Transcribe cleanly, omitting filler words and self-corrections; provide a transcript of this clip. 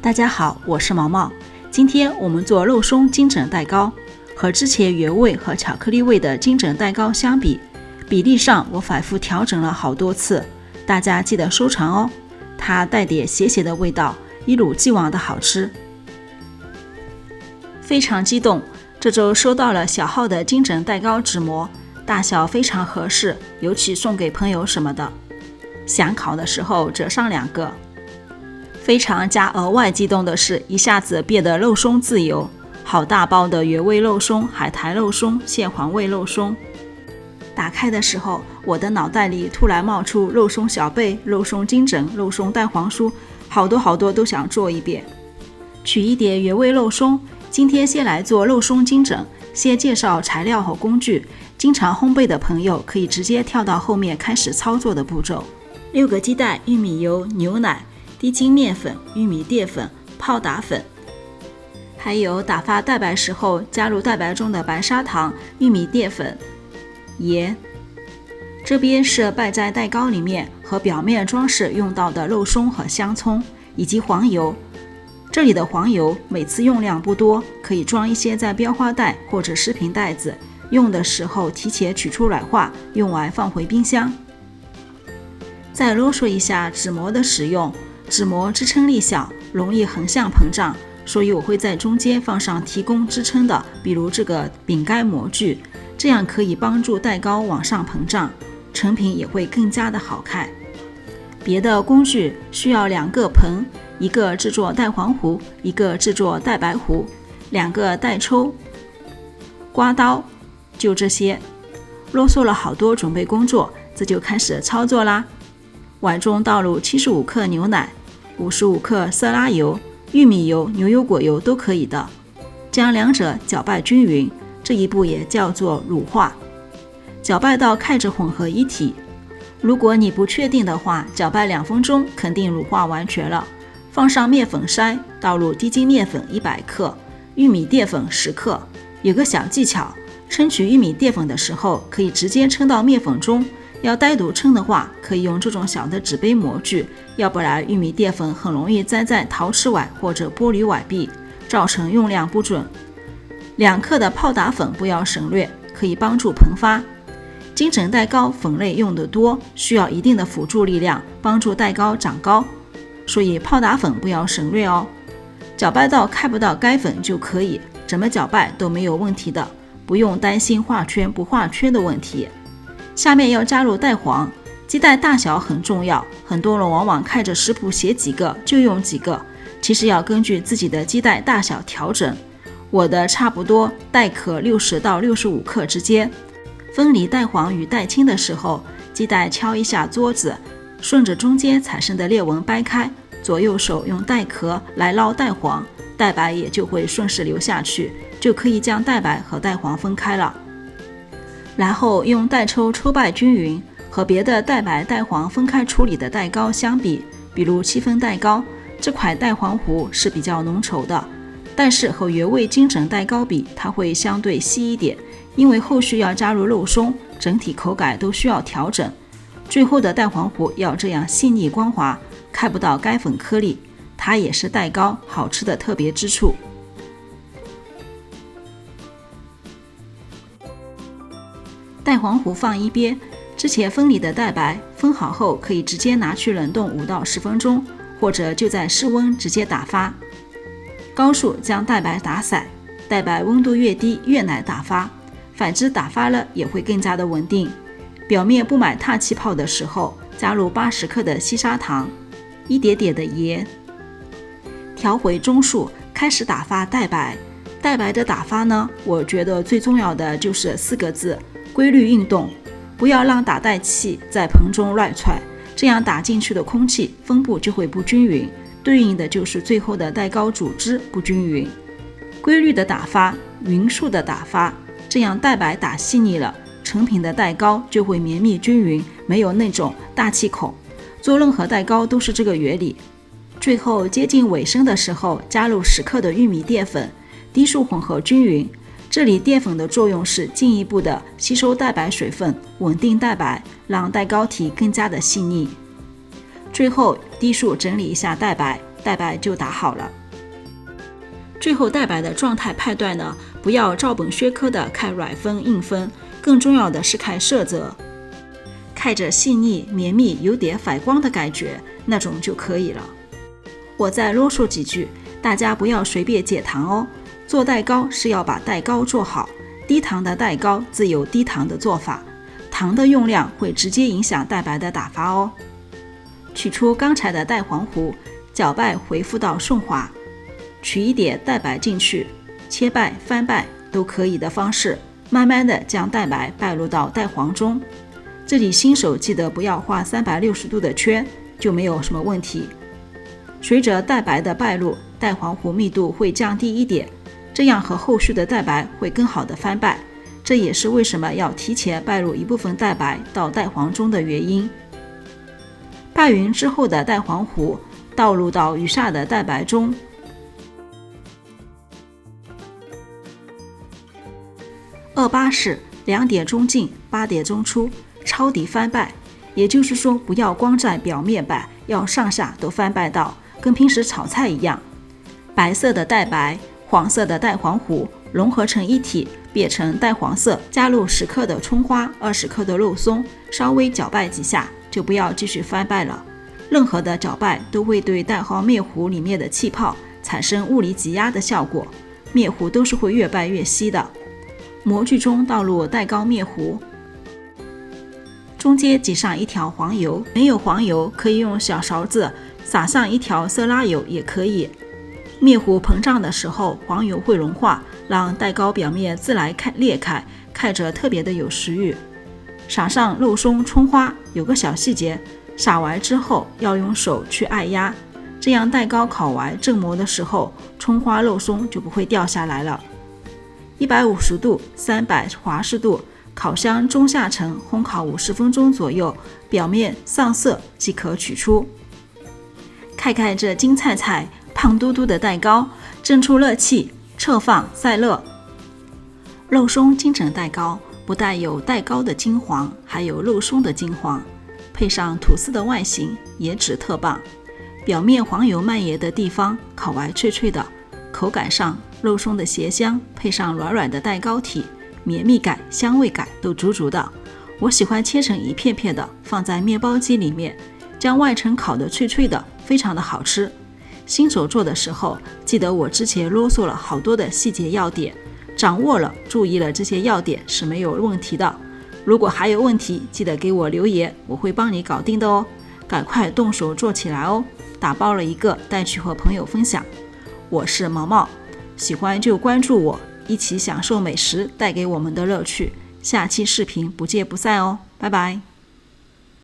大家好，我是毛毛。今天我们做肉松金枕蛋糕，和之前原味和巧克力味的金枕蛋糕相比，比例上我反复调整了好多次，大家记得收藏哦。它带点咸咸的味道，一如既往的好吃。非常激动，这周收到了小号的金枕蛋糕纸模，大小非常合适，尤其送给朋友什么的。想烤的时候折上2个。非常加额外激动的是，一下子变得肉松自由，好大包的原味肉松、海苔肉松、蟹黄味肉松。打开的时候，我的脑袋里突然冒出肉松小贝、肉松金枕、肉松蛋黄酥，好多都想做一遍。取一点原味肉松，今天先来做肉松金枕。先介绍材料和工具，经常烘焙的朋友可以直接跳到后面开始操作的步骤。6个鸡蛋、玉米油、牛奶、低筋面粉、玉米淀粉、泡打粉，还有打发蛋白时候加入蛋白中的白砂糖、玉米淀粉、盐。这边是拌在蛋糕里面和表面装饰用到的肉松和香葱，以及黄油。这里的黄油每次用量不多，可以装一些在标花袋或者食品袋子，用的时候提前取出软化，用完放回冰箱。再啰嗦一下纸模的使用，纸模支撑力小，容易横向膨胀，所以我会在中间放上提供支撑的，比如这个饼干模具，这样可以帮助蛋糕往上膨胀，成品也会更加的好看。别的工具需要2个盆，一个制作蛋黄糊，一个制作蛋白糊，2个蛋抽、刮刀，就这些。啰嗦了好多准备工作，这就开始操作啦。碗中倒入75克牛奶、55克色拉油、玉米油、牛油果油都可以的，将两者搅拌均匀，这一步也叫做乳化，搅拌到看着混合一体。如果你不确定的话，搅拌2分钟肯定乳化完全了。放上面粉筛，倒入低筋面粉100克、玉米淀粉10克。有个小技巧，称取玉米淀粉的时候可以直接称到面粉中，要单独称的话可以用这种小的纸杯模具，要不然玉米淀粉很容易粘在陶瓷碗或者玻璃碗壁，造成用量不准。2克的泡打粉不要省略，可以帮助膨发。金枕蛋糕粉类用得多，需要一定的辅助力量，帮助蛋糕长高，所以泡打粉不要省略哦。搅拌到看不到干粉就可以，怎么搅拌都没有问题的，不用担心画圈不画圈的问题。下面要加入蛋黄，鸡蛋大小很重要，很多人往往看着食谱写几个就用几个，其实要根据自己的鸡蛋大小调整。我的差不多蛋壳60到65克之间。分离蛋黄与蛋清的时候，鸡蛋敲一下桌子，顺着中间产生的裂纹掰开，左右手用蛋壳来捞蛋黄，蛋白也就会顺势流下去，就可以将蛋白和蛋黄分开了。然后用蛋抽抽拌均匀。和别的蛋白蛋黄分开处理的蛋糕相比，比如戚风蛋糕，这款蛋黄糊是比较浓稠的，但是和原味金枕蛋糕比，它会相对稀一点，因为后续要加入肉松，整体口感都需要调整。最后的蛋黄糊要这样细腻光滑，看不到干粉颗粒，它也是蛋糕好吃的特别之处。蛋黄糊放一边，之前分离的蛋白分好后可以直接拿去冷冻5到10分钟，或者就在室温直接打发。高速将蛋白打散，蛋白温度越低越难打发，反之打发了也会更加的稳定。表面布满大气泡的时候，加入80克的细砂糖，一点点的盐，调回中速，开始打发蛋白。蛋白的打发呢，我觉得最重要的就是4个字：规律运动。不要让打蛋器在盆中乱窜，这样打进去的空气分布就会不均匀，对应的就是最后的蛋糕组织不均匀。规律的打发，匀速的打发，这样蛋白打细腻了，成品的蛋糕就会绵密均匀，没有那种大气孔。做任何蛋糕都是这个原理。最后接近尾声的时候，加入10克的玉米淀粉，低速混合均匀。这里淀粉的作用是进一步的吸收蛋白水分，稳定蛋白，让蛋糕体更加的细腻。最后低速整理一下蛋白，带白就打好了。最后带白的状态判断呢，不要照本宣科的看软分硬分，更重要的是看色泽，看着细腻绵密有点反光的感觉，那种就可以了。我再啰嗦几句，大家不要随便减糖哦。做蛋糕是要把蛋糕做好，低糖的蛋糕自有低糖的做法，糖的用量会直接影响蛋白的打发哦。取出刚才的蛋黄糊，搅拌回复到顺滑，取一点蛋白进去，切拌翻拌都可以的方式，慢慢的将蛋白拌入到蛋黄中。这里新手记得不要画360度的圈，就没有什么问题。随着蛋白的拌入，蛋黄糊密度会降低一点，这样和后续的蛋白会更好的翻拌，这也是为什么要提前拌入一部分蛋白到蛋黄中的原因。拌匀之后的蛋黄糊倒入到余下的蛋白中，二八式2点中进8点中出，抄底翻拌，也就是说不要光在表面拌，要上下都翻拌到，跟平时炒菜一样。白色的蛋白，黄色的蛋黄糊融合成一体，变成淡黄色，加入10克的葱花，20克的肉松，稍微搅拌几下，就不要继续翻拌了。任何的搅拌都会对蛋黄面糊里面的气泡产生物理挤压的效果，面糊都是会越拌越稀的。模具中倒入蛋糕面糊，中间挤上一条黄油，没有黄油可以用小勺子撒上一条色拉油也可以。面糊膨胀的时候，黄油会融化，让蛋糕表面自然裂开，看着特别的有食欲。撒上肉松、葱花，有个小细节，撒完之后要用手去按压，这样蛋糕烤完正模的时候，葱花、肉松就不会掉下来了。150度、300华氏度，烤箱中下层烘烤50分钟左右，表面上色即可取出。看看这金灿灿胖嘟嘟的蛋糕，蒸出热气，侧放散热。肉松金枕蛋糕不但有蛋糕的金黄，还有肉松的金黄，配上吐司的外形，颜值特棒。表面黄油蔓延的地方烤完脆脆的，口感上肉松的咸香配上软软的蛋糕体，绵密感、香味感都足足的。我喜欢切成一片片的，放在面包机里面，将外层烤得脆脆的，非常的好吃。新手做的时候，记得我之前啰嗦了好多的细节要点，掌握了、注意了这些要点是没有问题的。如果还有问题，记得给我留言，我会帮你搞定的哦。赶快动手做起来哦！打包了一个带去和朋友分享。我是毛毛，喜欢就关注我，一起享受美食带给我们的乐趣。下期视频不见不散哦，拜拜。